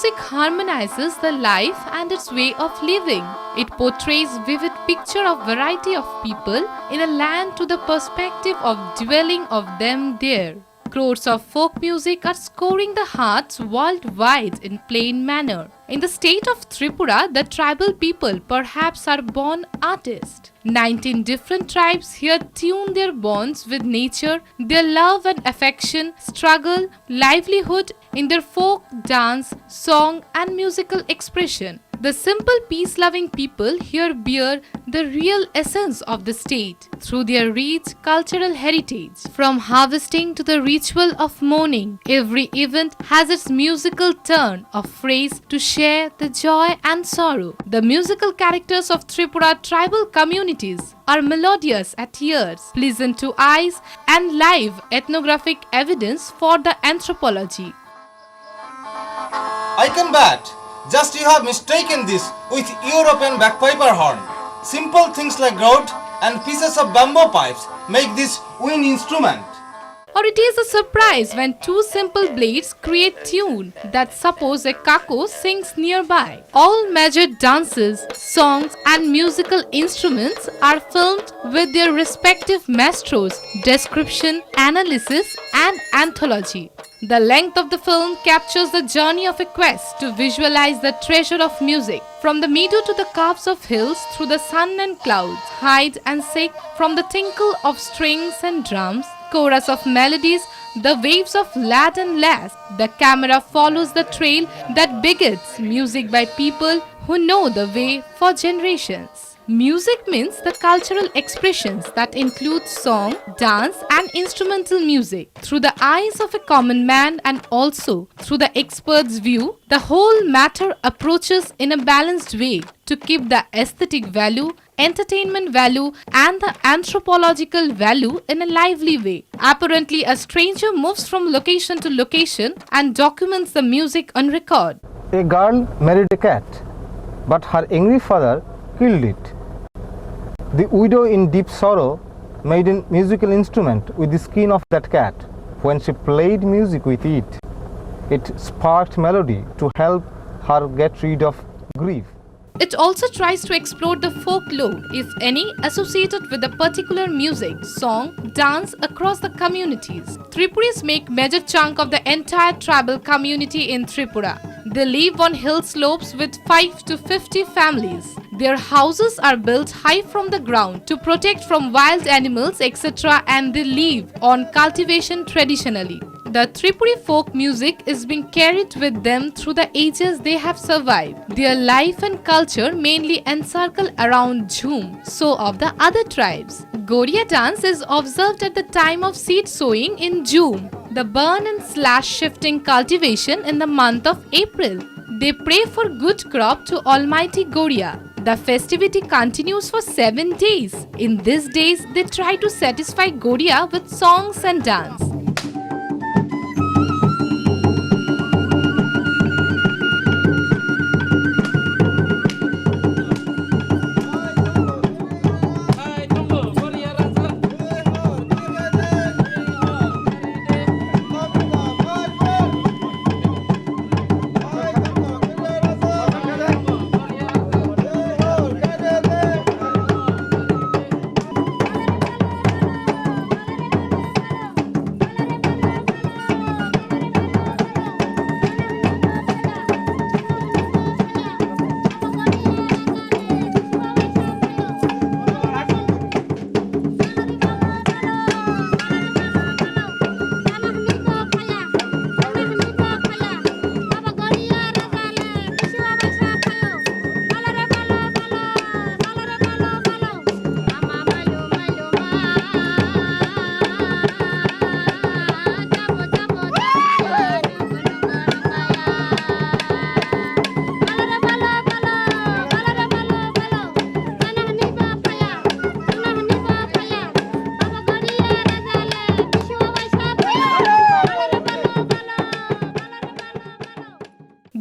music harmonizes the life and its way of living. It portrays vivid picture of variety of people in a land to the perspective of dwelling of them there. Crores of folk music are scoring the hearts worldwide in plain manner. In the state of Tripura, the tribal people perhaps are born artists. 19 different tribes here tune their bonds with nature, their love and affection, struggle, livelihood in their folk, dance, song and musical expression. The simple peace-loving people here bear the real essence of the state through their rich cultural heritage. From harvesting to the ritual of mourning, every event has its musical turn of phrase to share the joy and sorrow. The musical characters of Tripura tribal communities are melodious at ears, pleasant to eyes, and live ethnographic evidence for the anthropology. I combat. Just you have mistaken this with European bagpiper horn. Simple things like Govt and pieces of bamboo pipes make this wind instrument. Or it is a surprise when two simple blades create tune that suppose a kako sings nearby. All measured dances, songs and musical instruments are filmed with their respective maestros, description, analysis and anthology. The length of the film captures the journey of a quest to visualize the treasure of music. From the meadow to the curves of hills, through the sun and clouds, hide and seek, from the tinkle of strings and drums, chorus of melodies, the waves of lad and lass, the camera follows the trail that begets music by people who know the way for generations. Music means the cultural expressions that include song, dance and instrumental music. Through the eyes of a common man and also through the expert's view, the whole matter approaches in a balanced way to keep the aesthetic value, entertainment value and the anthropological value in a lively way. Apparently, a stranger moves from location to location and documents the music on record. A girl married a cat, but her angry father killed it. The widow in deep sorrow made a musical instrument with the skin of that cat. When she played music with it, it sparked melody to help her get rid of grief. It also tries to explore the folklore, if any, associated with a particular music, song, dance across the communities. Tripuris make major chunk of the entire tribal community in Tripura. They live on hill slopes with 5 to 50 families. Their houses are built high from the ground to protect from wild animals, etc., and they live on cultivation traditionally. The Tripuri folk music is being carried with them through the ages they have survived. Their life and culture mainly encircle around Jhum, so of the other tribes. Goria dance is observed at the time of seed sowing in June, the burn and slash shifting cultivation in the month of April. They pray for good crop to Almighty Goria. The festivity continues for 7 days. In these days, they try to satisfy Goria with songs and dance.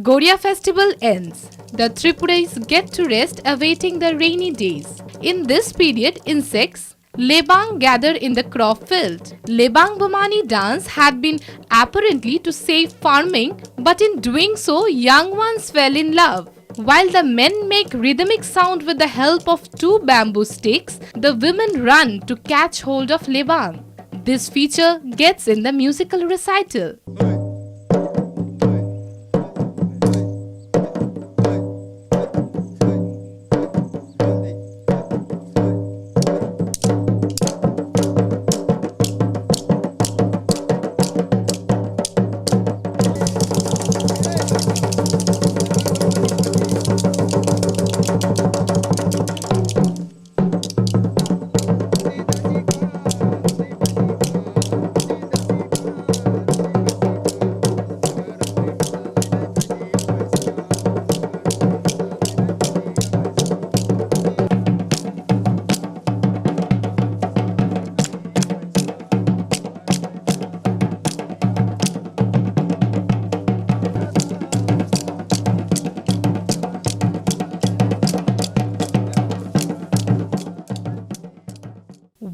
Goria festival ends. The Tripuris get to rest awaiting the rainy days. In this period, insects, Lebang gathered in the crop field. Lebang Bomani dance had been apparently to save farming, but in doing so, young ones fell in love. While the men make rhythmic sound with the help of two bamboo sticks, the women run to catch hold of Lebang. This feature gets in the musical recital.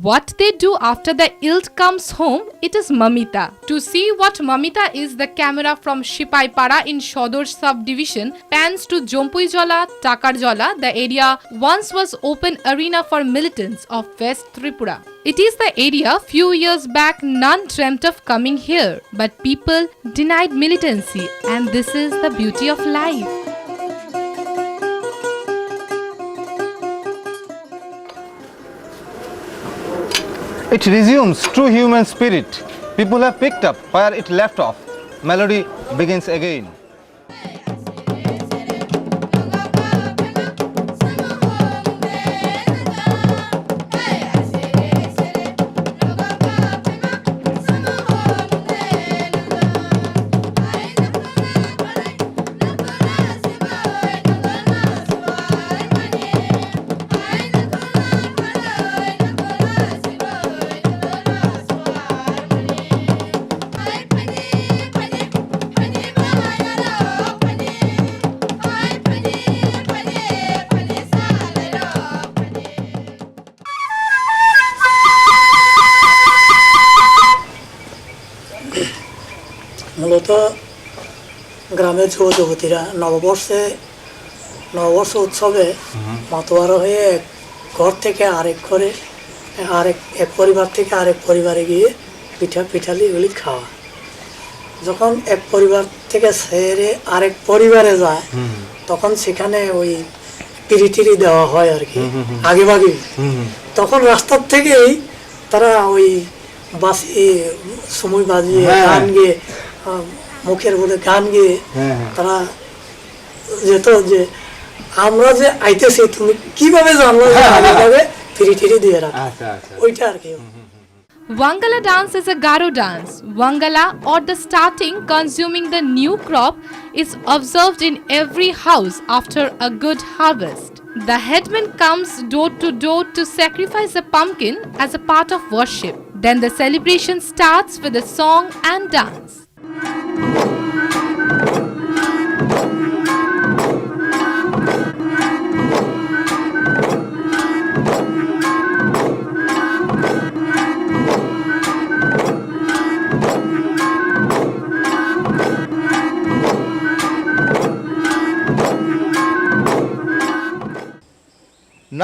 What they do after the ilt comes home, it is Mamita. To see what Mamita is, the camera from Shipaipara in Shodor subdivision pans to Jompuijola, Takarjola. The area once was open arena for militants of West Tripura. It is the area few years back none dreamt of coming here, but people denied militancy, and this is the beauty of life. It resumes true human spirit. People have picked up where it left off. Melody begins again. মূলত গ্রামের যুব যুবতীরা নববর্ষ উৎসবে মাতোয়ারা হয়ে ঘর থেকে এক পরিবার থেকে আরেক পরিবারে গিয়ে পিঠালি এগুলি খাওয়া। যখন এক পরিবার থেকে ছেড়ে আরেক পরিবারে যায় তখন সেখানে ওই পিড়ি দেওয়া হয় আর কি আগেভাগে। তখন রাস্তার থেকেই তারা ওই বাসি সময় বাজিয়ে গান গিয়ে মুখের বলে গান গিয়ে তারা যেত যে আমরা যে আইতেছি তুমি কিভাবে জানলো যে আগেভাগে পিড়ি দিয়ে রাখা, ওইটা আর কি। Wangala dance is a Garo dance. Wangala, or the starting consuming the new crop, is observed in every house after a good harvest. The headman comes door to door to sacrifice a pumpkin as a part of worship. Then the celebration starts with a song and dance.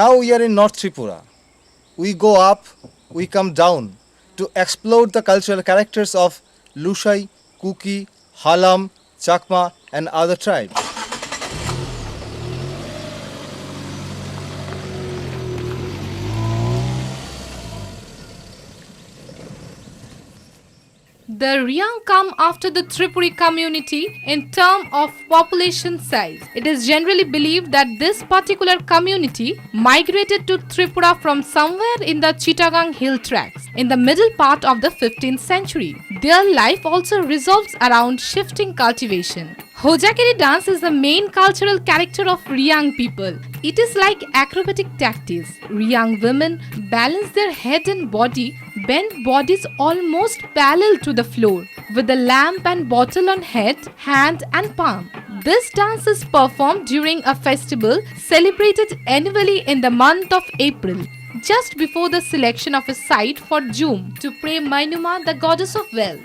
Now we are in North Tripura. We go up, we come down to explore the cultural characters of Lushai, Kuki, Halam, Chakma and other tribes. The Riang come after the Tripuri community in terms of population size. It is generally believed that this particular community migrated to Tripura from somewhere in the Chittagong hill tracts in the middle part of the 15th century. Their life also revolves around shifting cultivation. Hojakiri dance is the main cultural character of Riang people. It is like acrobatic tactics. Riang women balance their head and body, bend bodies almost parallel to the floor, with a lamp and bottle on head, hand and palm. This dance is performed during a festival celebrated annually in the month of April. just before the selection of a site for Jum to pray Mainuma, the goddess of wealth.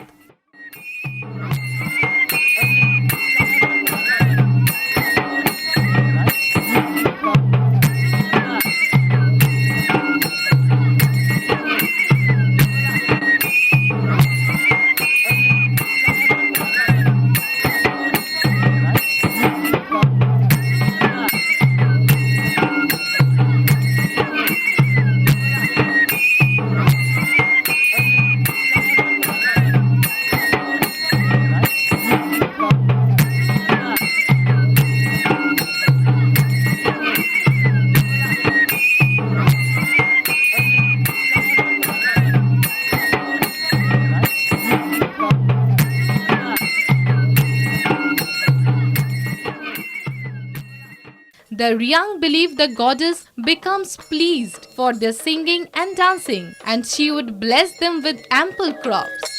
The young believe the goddess becomes pleased for their singing and dancing, and she would bless them with ample crops.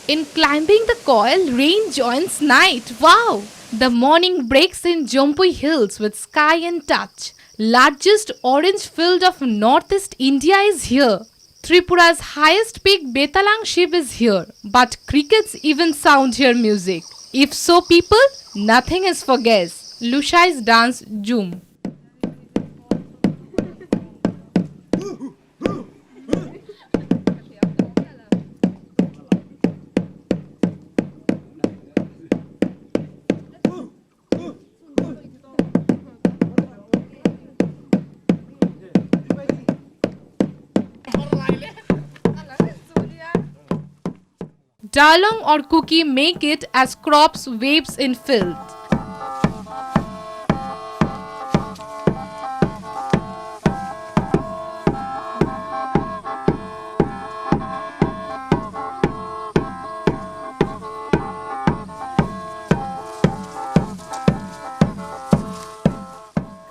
In climbing the coil, rain joins night. Wow! The morning breaks in Jompui Hills with sky and touch. Largest orange field of northeast India is here. Tripura's highest peak Betalang Shiv is here. But crickets even sound here music. If so people, nothing is for guess. Lushai's dance Jum. Dalong or cookie make it as crops waves in field.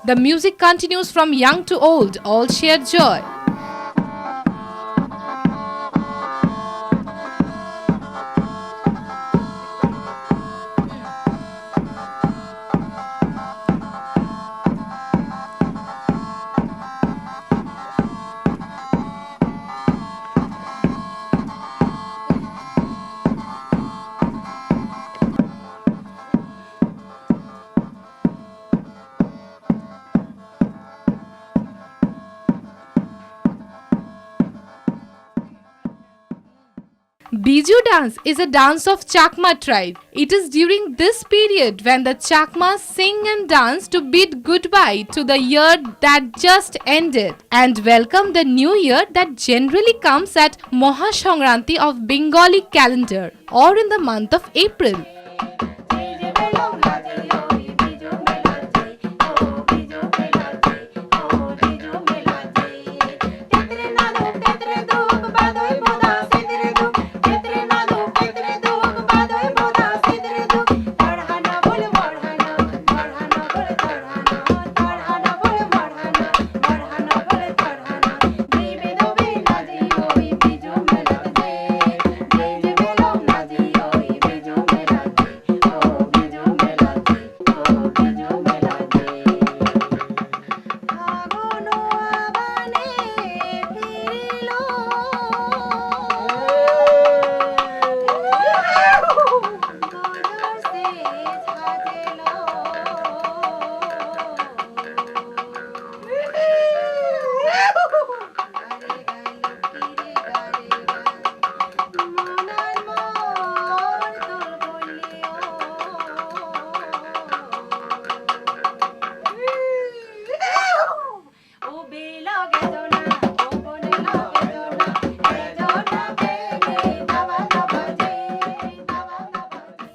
The music continues from young to old, all share joy. Biju dance is a dance of Chakma tribe. It is during this period when the Chakmas sing and dance to bid goodbye to the year that just ended and welcome the new year that generally comes at Mahasangranti of Bengali calendar or in the month of April.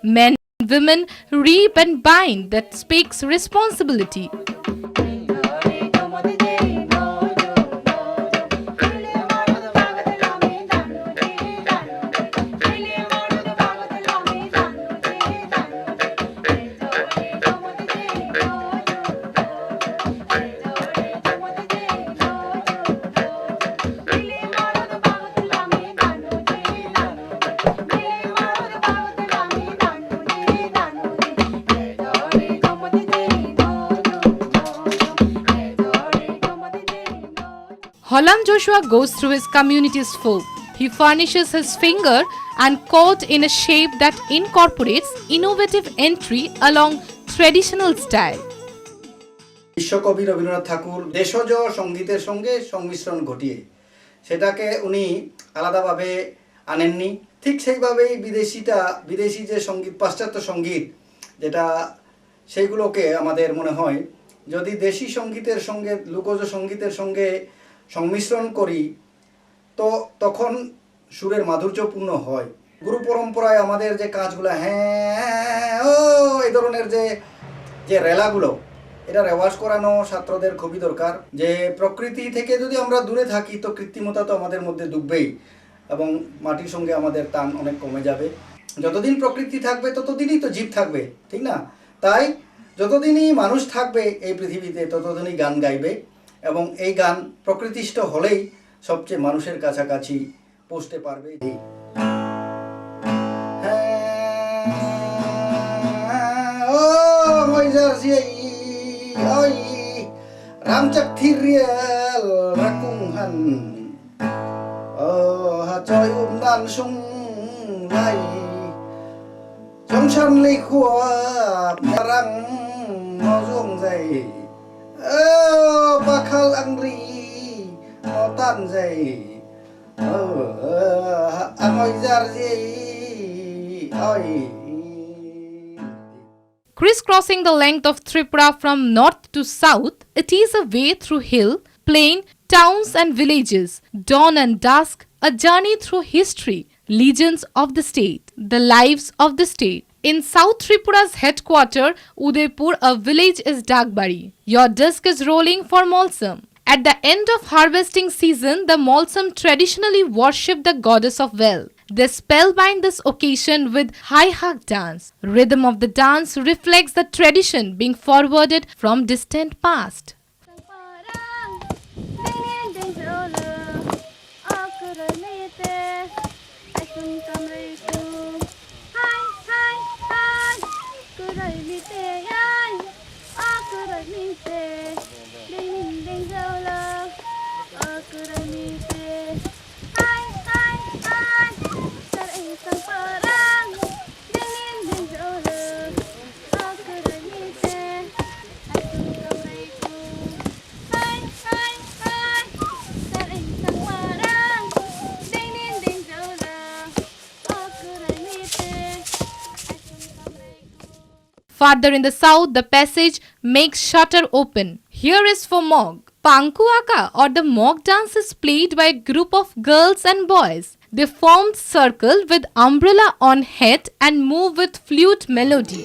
Men and women reap and bind that speaks responsibility. Holland Joshua goes through his community's folk. He furnishes his finger and cord in a shape that incorporates innovative entry along traditional style. বিশ্বকবি রবীন্দ্রনাথ ঠাকুর দেশজ সঙ্গীতের সঙ্গে সংমিশ্রণ ঘটিয়ে সেটাকে উনি আলাদাভাবে আনেননি। ঠিক সেইভাবেই বিদেশি যে সঙ্গীত, পাশ্চাত্য সঙ্গীত যেটা, সেইগুলোকে আমাদের মনে হয় যদি দেশি সঙ্গীতের সঙ্গে লোকজ সঙ্গীতের সঙ্গে সংমিশ্রণ করি তো তখন সুরের মাধুর্যপূর্ণ হয়। গুরু পরম্পরায় আমাদের যে কাজগুলো, হ্যাঁ ও এই ধরনের যে রেলাগুলো, এটা রেওয়াজ করানো ছাত্রদের খুবই দরকার। যে প্রকৃতি থেকে যদি আমরা দূরে থাকি তো কৃত্রিমতা তো আমাদের মধ্যে ডুববেই এবং মাটির সঙ্গে আমাদের টান অনেক কমে যাবে। যতদিন প্রকৃতি থাকবে ততদিনই তো জীব থাকবে, ঠিক না? তাই যতদিনই মানুষ থাকবে এই পৃথিবীতে ততদিনই গান গাইবে এবং এই গান প্রকৃতিষ্ঠ হলেই সবচেয়ে মানুষের কাছাকাছি পৌঁছতে পারবে। Ramcak thiriel rakung han ha choi dan sung lai trong sân ly khua răng nó ruộng dày ba khal ang ri nó tan dày ang oi jar gì oi. Crisscrossing the length of Tripura from north to south, it is a way through hill, plain, towns and villages, dawn and dusk, a journey through history, legends of the state, the lives of the state. In South Tripura's headquarter, Udaipur, a village is Dagbari. Your disc is rolling for Molsam. At the end of harvesting season, the Molsam traditionally worship the goddess of wealth. They spellbind this occasion with high hug dance. Rhythm of the dance reflects the tradition being forwarded from distant past. Farther in the south, the passage makes shutter open. Here is for Mog. Pankuaka or the Mog dance is played by a group of girls and boys. They formed circle with umbrella on head and move with flute melody.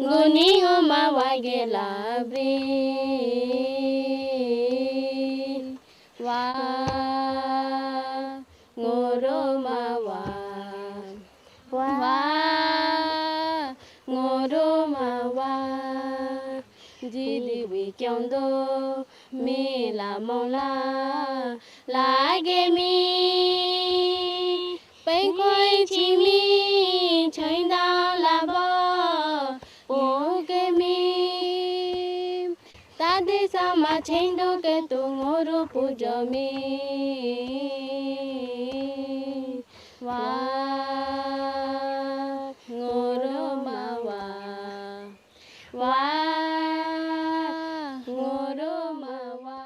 Guni homa wagelabri wa ngoroma wa ngoroma wa jili wikyondo mi la mola lage mi pai koi chi mi chai da la ba sama chendo ke tu ngoro pujami wa ngoro mawa wa ngoro mawa.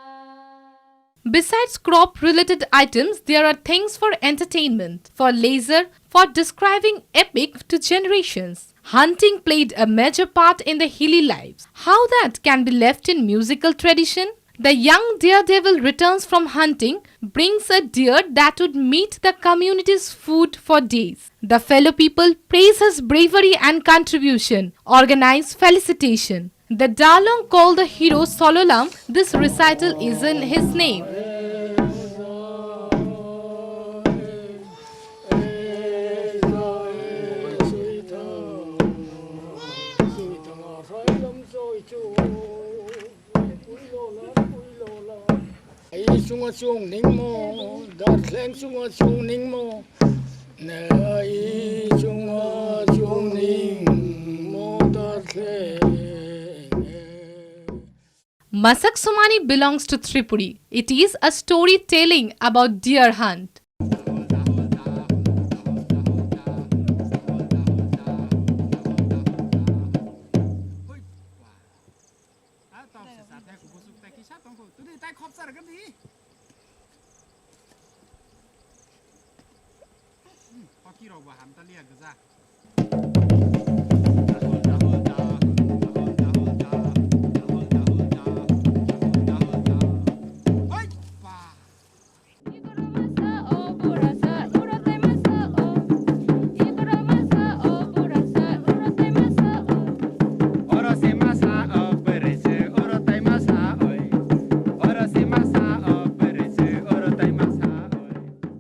Besides crop-related items, there are things for entertainment, for leisure, for describing epic to generations. Hunting played a major part in the hilly lives. How that can be left in musical tradition? The young daredevil returns from hunting, brings a deer that would meet the community's food for days. The fellow people praise his bravery and contribution, organize felicitation. The Dalong call the hero Sololam. This recital is in his name. Masak Sumani belongs to Tripuri. It is a story telling about deer hunt.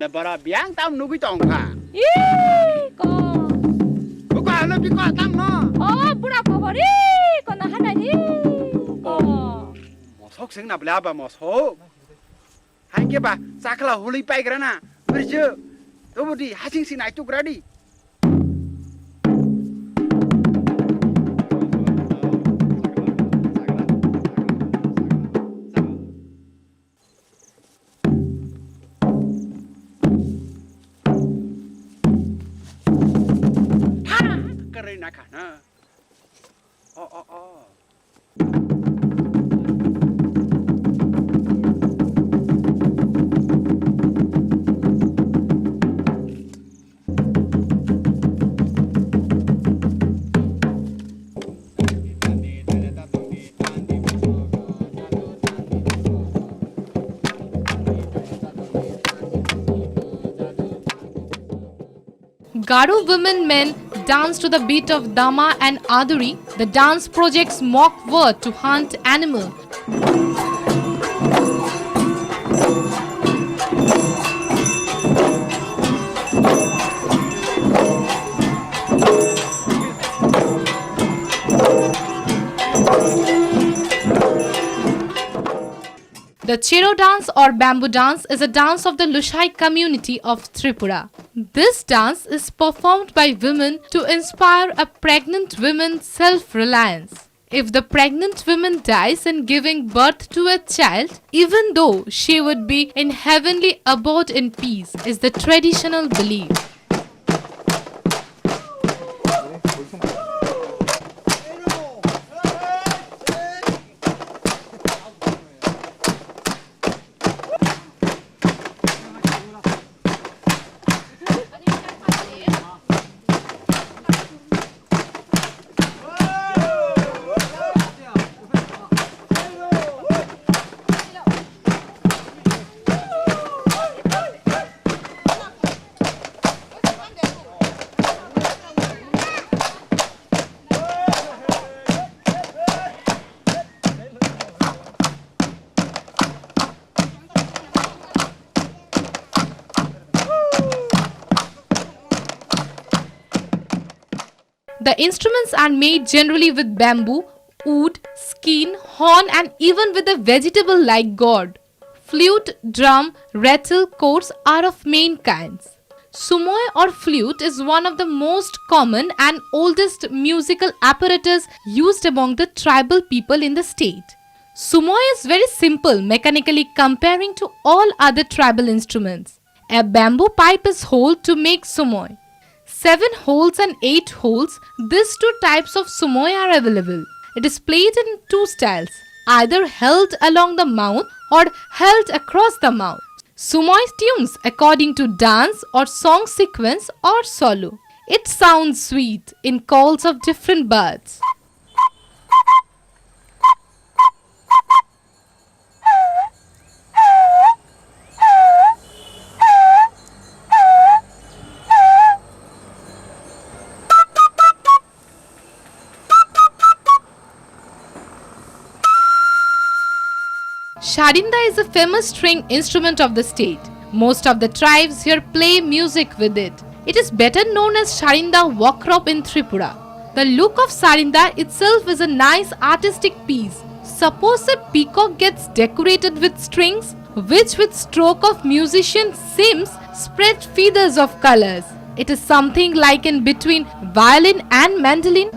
Bara biang tam nu bi tong kha. Ko. Ko ka lo bi ko tam no. Oh, pura khobor ko na hana ni. Ko. Mo sok sing na bla ba mo so. Hai ke ba sakla holi pai gra na. Berje. To bodi hasing sin ai tu gradi. Garo women men dance to the beat of Dama and Aduri. The dance projects mock word to hunt animal. The Chero dance or bamboo dance is a dance of the Lushai community of Tripura. This dance is performed by women to inspire a pregnant woman's self-reliance. If the pregnant woman dies in giving birth to a child, even though she would be in heavenly abode in peace, is the traditional belief. The instruments are made generally with bamboo, wood, skin, horn and even with a vegetable like gourd. Flute, drum, rattle, chords are of main kinds. Sumoi or flute is one of the most common and oldest musical apparatus used among the tribal people in the state. Sumoi is very simple mechanically comparing to all other tribal instruments. A bamboo pipe is holed to make sumoi. 7 holes and 8 holes, these two types of sumoi are available. It is played in 2 styles, either held along the mouth or held across the mouth. Sumoi tunes according to dance or song sequence or solo. It sounds sweet in calls of different birds. Sharinda is a famous string instrument of the state. Most of the tribes here play music with it. It is better known as Sharinda Wakrop in Tripura. The look of Sarinda itself is a nice artistic piece. Suppose a peacock gets decorated with strings, which with stroke of musician Sims spread feathers of colors. It is something like in between violin and mandolin.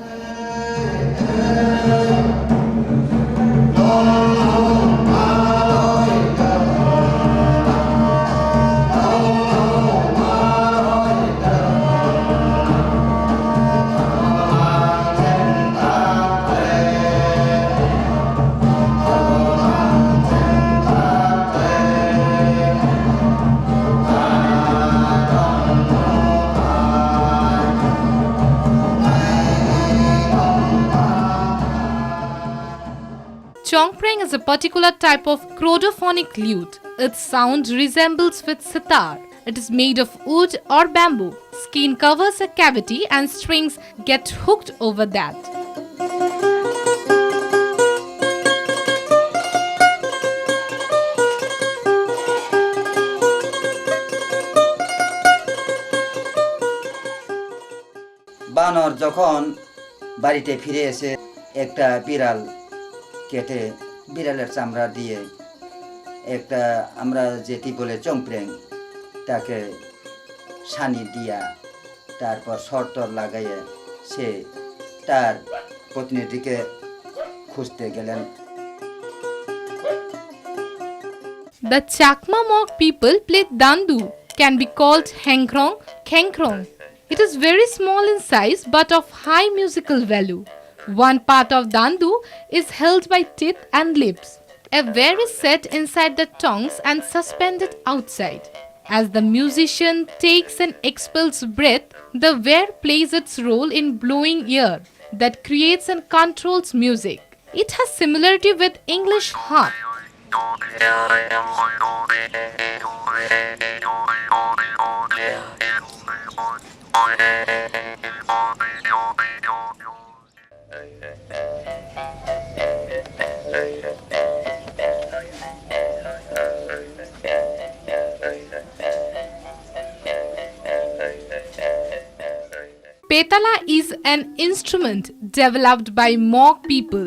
Chongpreng is a particular type of chordophonic lute. Its sound resembles with sitar. It is made of wood or bamboo. Skin covers a cavity and strings get hooked over that. বানর যখন বাড়িতে ফিরে এসে একটা বিড়াল কেটে বিড়ালের চামড়া দিয়ে একটা আমরা যেটি বলে চংপ্রেং তাকে সানি দিয়া তারপর শর্টর লাগাইয়ে সে তার পত্নীটিকে খুঁজতে গেলেন। The Chakma Mok people play dandu, can be called hengkrong, kengkrong. It is very small in size but of high musical value. One part of dandu is held by teeth and lips. A wire is set inside the tongues and suspended outside. As the musician takes and expels breath, the wire plays its role in blowing air that creates and controls music. It has similarity with English harp. Petala is an instrument developed by Mok people.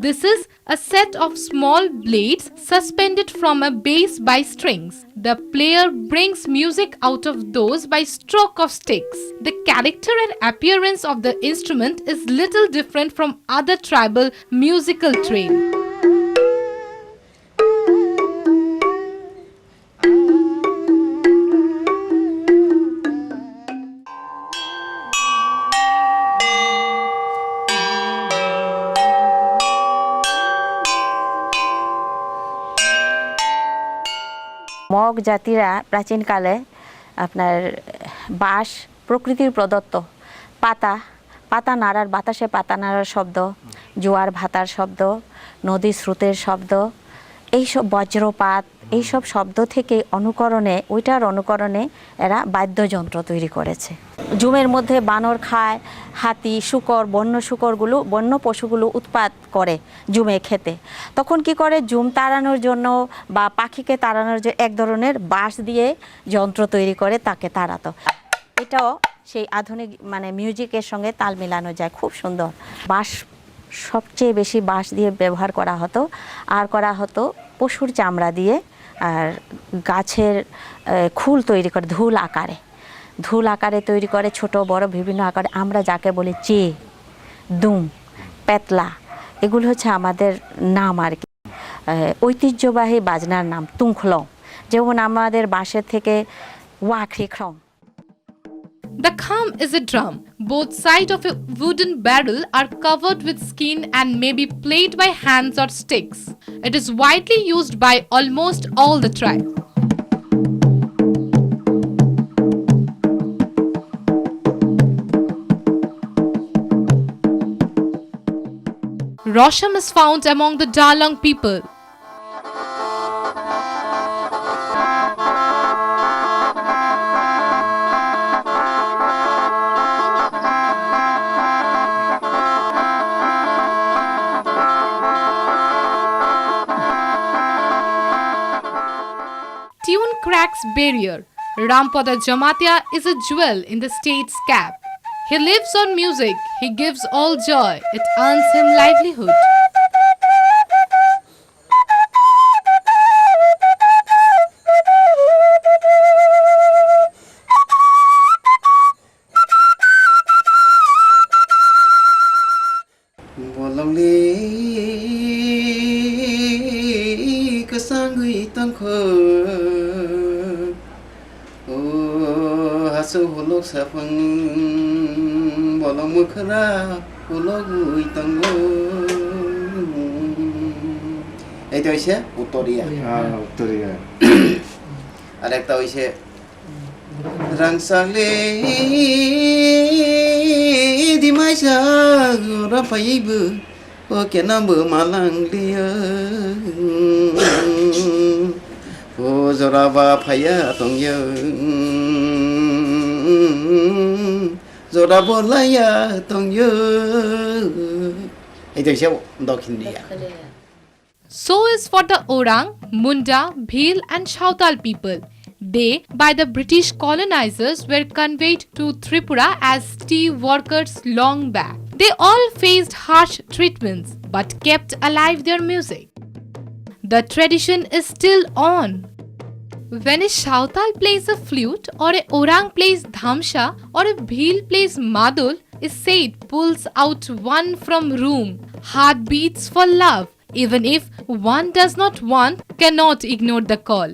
This is a set of small blades suspended from a bass by strings. The player brings music out of those by stroke of sticks. The character and appearance of the instrument is little different from other tribal musical train. Mog জাতিরা প্রাচীনকালে আপনার বাঁশ প্রকৃতির প্রদত্ত পাতা পাতা নাড়ার বাতাসে পাতা নাড়ার শব্দ জোয়ার ভাটার শব্দ নদী স্রোতের শব্দ এইসব বজ্রপাত এইসব শব্দ থেকে ওইটার অনুকরণে এরা বাদ্যযন্ত্র তৈরি করেছে। জুমের মধ্যে বানর খায়, হাতি, শূকর, বন্য পশুগুলো উৎপাত করে জুমে খেতে। তখন কি করে, জুম তাড়ানোর জন্য বা পাখিকে তাড়ানোর জন্য এক ধরনের বাঁশ দিয়ে যন্ত্র তৈরি করে তাকে তাড়াতো। এটাও সেই আধুনিক মিউজিকের সঙ্গে তাল মেলানো যায়, খুব সুন্দর। বাঁশ সবচেয়ে বেশি বাঁশ দিয়ে ব্যবহার করা হতো, আর করা হতো পশুর চামড়া দিয়ে, আর গাছের খুল তৈরি করে ধুল আকারে তৈরি করে, ছোট বড় বিভিন্ন আকারে। আমরা যাকে বলি চে, দুম, পেতলা, এগুলো হচ্ছে আমাদের নাম আর কি, ঐতিহ্যবাহী বাজনার নাম। তুংখলং যেমন আমাদের বাঁশের থেকে ওয়াখ্রিখ্রং। The kham is a drum. Both sides of a wooden barrel are covered with skin and may be played by hands or sticks. It is widely used by almost all the tribe. Rosham is found among the Dalong people. Tune cracks barrier. Rampada Jamatia is a jewel in the state's cap. He lives on music. He gives all joy. It earns him livelihood. Hasu huluk sapang bolong mukhra huluk uitango. Itu হইছে উত্তরিয়া উত্তরিয়া আরেকটা হইছে রাংসালে দিমাইসা রাফাইবো ও কেনাবো মালাংলিয়া ও জরাবা ফায়া তংয়া জরা বলাইয়া তংয়া এটা হইছে দক্ষিণ দিয়া So is for the Orang, Munda, Bhil and Chautal people. They, by the British colonizers, were conveyed to Tripura as tea workers long back. They all faced harsh treatments but kept alive their music. The tradition is still on. When a Chautal plays a flute, or a Orang plays dhamsha, or a Bhil plays madul, a saint pulls out one from room. Heart beats for love. Even if one does not want, cannot ignore the call.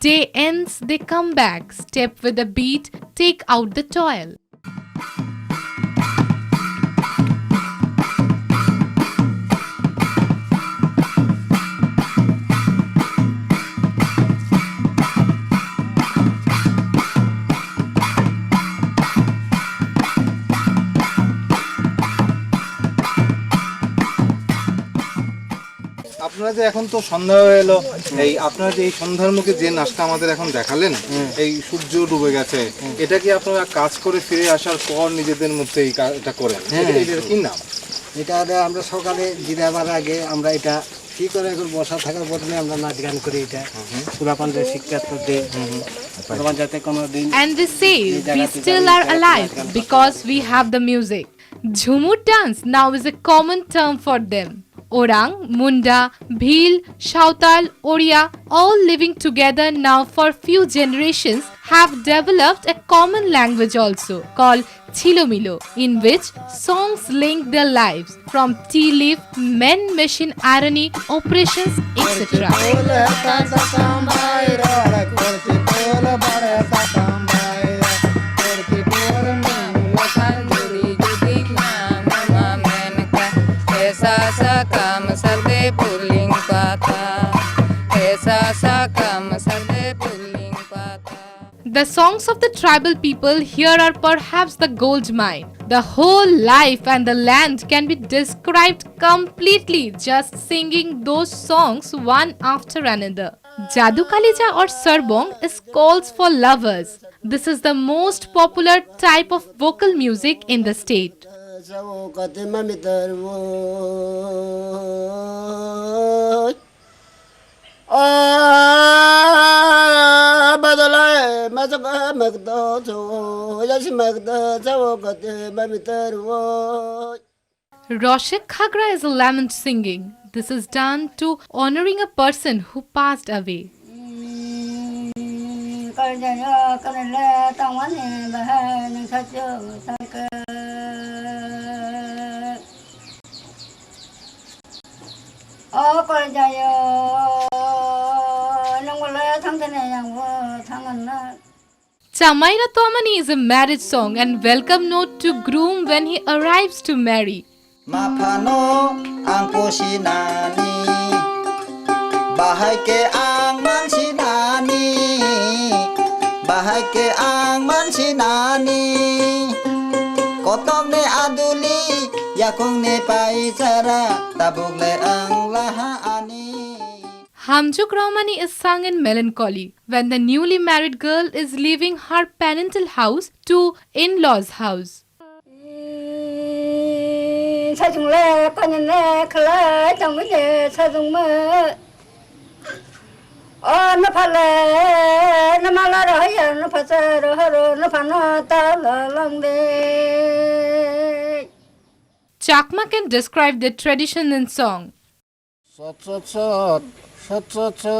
Day ends, they come back, step with a beat, take out the toil. আপনারা যে এখন তো সন্ধ্যা হয়ে এলো, এই আপনারা যে এই সন্ধ্যার মুখে যে নাচটা আমাদের এখন দেখালেন, এই সূর্য ডুবে গেছে, এটা কি আপনারা কাজ করে ফিরে আসার পর নিজেদের মধ্যে এটা করেন? এটার কি নাম? এটা আমরা সকালে জিরাবার আগে আমরা এটা কি করে এখন বসা থাকার বদলে আমরা নাচ গান করি, এটা পুরাপানদের শিক্ষা দিই যাতে কোনো দিন। And they say we still are alive because we have the music. Jhumur dance now is a common term for them. Orang, Munda, Bhil, Chautal, Oriya, all living together now for few generations, have developed a common language also called Chilomilo, in which songs link their lives from tea leaf, men, machine, irony, operations, etc. The songs of the tribal people here are perhaps the gold mine. The whole life and the land can be described completely just singing those songs one after another. Jadu Kalija or Sarbong is calls for lovers. This is the most popular type of vocal music in the state. Roshik Khagra is a lament singing. This is done to honoring a person who passed away. Chamaira Tomani is a marriage song and welcome note to groom when he arrives to marry. Mapano ang posinani bahay ke ang mansinani bahay ke ang mansinani kotong ne aduli yakong ne paisara tabuk le ang lahaani. Hamjuk Ramani is sung in melancholy when the newly married girl is leaving her parental house to in-laws' house. no pale no malaro ya no pasero no panata long day. Chakma can describe their tradition in song. Sat sat sat sat sat sat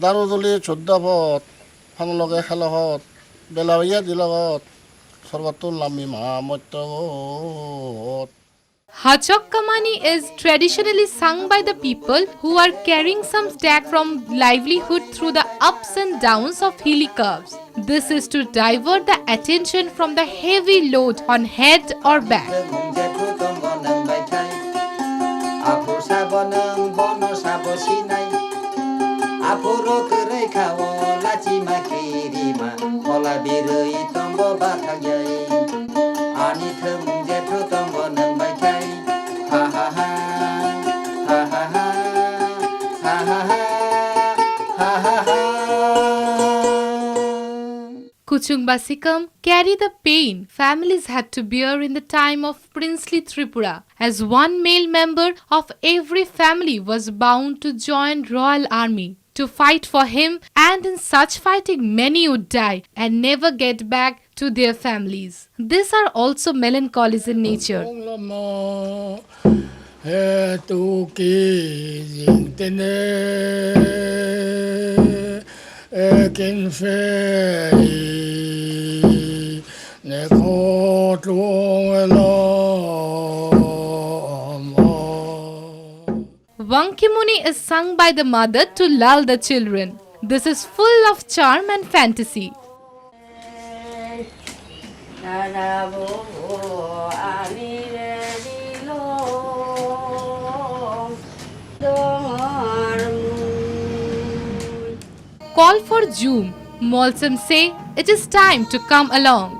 দারুদলি চোদ্দাপথ ফাংলগে খেলহত বেলাইয়া দিলগত সর্বতুল নামি মহামত্যগত Hachokkamani is traditionally sung by the people who are carrying some stack from livelihood through the ups and downs of hilly curves. This is to divert the attention from the heavy load on head or back. Kuchung Basikam carry the pain families had to bear in the time of princely Tripura, as one male member of every family was bound to join royal army to fight for him, and in such fighting many would die and never get back to their families. These are also melancholies in nature. Vankimuni is sung by the mother to lull the children. This is full of charm and fantasy. Call for Zoom. Molsam say it is time to come along.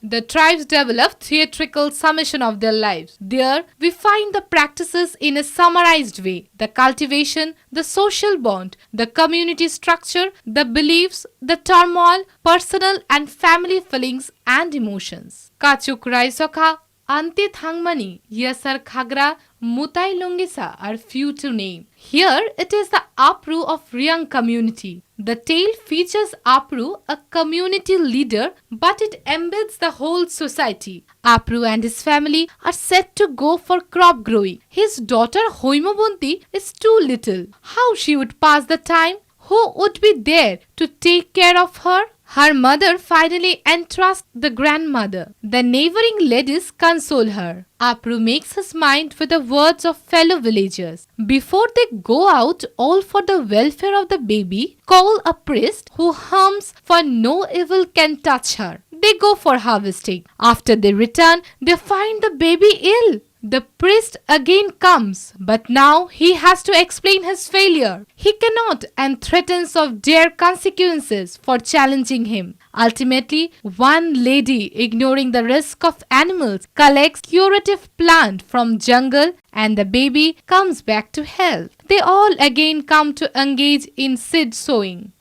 The tribes develop theatrical summation of their lives. There, we find the practices in a summarized way: the cultivation, the social bond, the community structure, the beliefs, the turmoil, personal and family feelings and emotions. Kachuk Raisokha, Ante Thangmani, Yasar Khagra, Mutai Lungisa are few to name. Here it is the Apru of Riang community. The tale features Apru, a community leader, but it embeds the whole society. Apru and his family are set to go for crop growing. His daughter Hoimobonti is too little. How she would pass the time? Who would be there to take care of her? Her mother finally entrusts the grandmother. The neighboring ladies console her. Apru makes his mind with the words of fellow villagers. Before they go out, all for the welfare of the baby, call a priest who hums, for no evil can touch her. They go for harvesting. After they return, they find the baby ill. The priest again comes, but now he has to explain his failure. He cannot and threatens of dire consequences for challenging him. Ultimately, one lady, ignoring the risk of animals, collects curative plant from jungle and the baby comes back to health. They all again come to engage in seed sowing.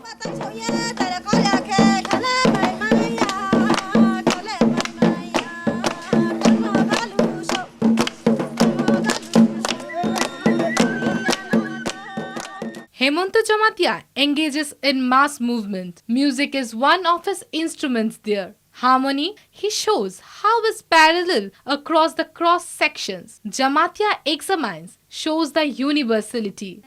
Hemanto Jamatia engages in mass movement. Music is one of his instruments there. Harmony, he shows how is parallel across the cross sections. Jamatia examines, shows the universality.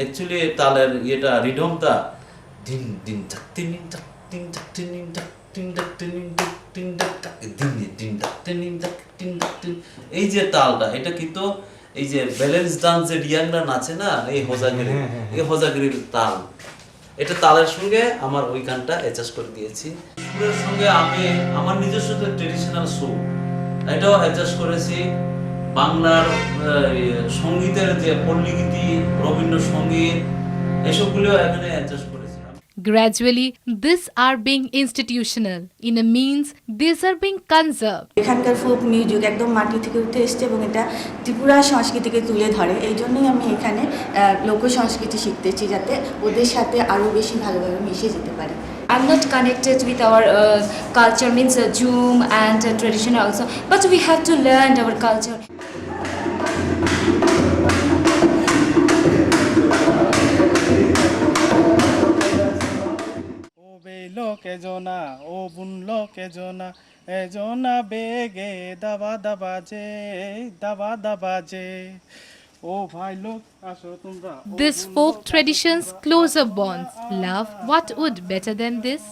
Actually, taler yeta rhythm ta din din tak tin tak tin tak tin tak tin tak tin tak tin টাক টাক দিন tin টাক tin টাক tin টাক tin, এই যে তালটা এটা কিন্তু এই যে ব্যালেন্স ডান্স যে রিয়াংরা নাচে না এই হোজাগিরি, এই হোজাগিরির তাল, এটা তালের সঙ্গে আমার ওই গানটা অ্যাডজাস্ট করে দিয়েছি। সুরের সঙ্গে আমি আমার নিজস্ব যে ট্রেডিশনাল সুর এটাও অ্যাডজাস্ট করেছি। বাংলার সঙ্গীতের যে পল্লীগীতি, রবীন্দ্রসঙ্গীত এসবগুলিও এখানে অ্যাডজাস্ট করেছি। Gradually, these are being institutional. In a means, these are being conserved. এখানকার ফোক মিউজিক একদম মাটি থেকে উঠে এসছে এবং এটা ত্রিপুরা সংস্কৃতিকে তুলে ধরে। এই জন্যই আমি এখানে লোক সংস্কৃতি শিখতেছি, যাতে ওদের সাথে আরও বেশি ভালোভাবে মিশে যেতে পারি। I'm not connected with our culture, means Zoom and tradition also, but we have to learn our culture. লোকে জনা ও বুন লোকে জনা এজনা বেগে দাবা দাবাজে দাবা দাবাজে ও ভাই লোক আসো তোমরা। This folk traditions closer bonds. Love, what would better than this?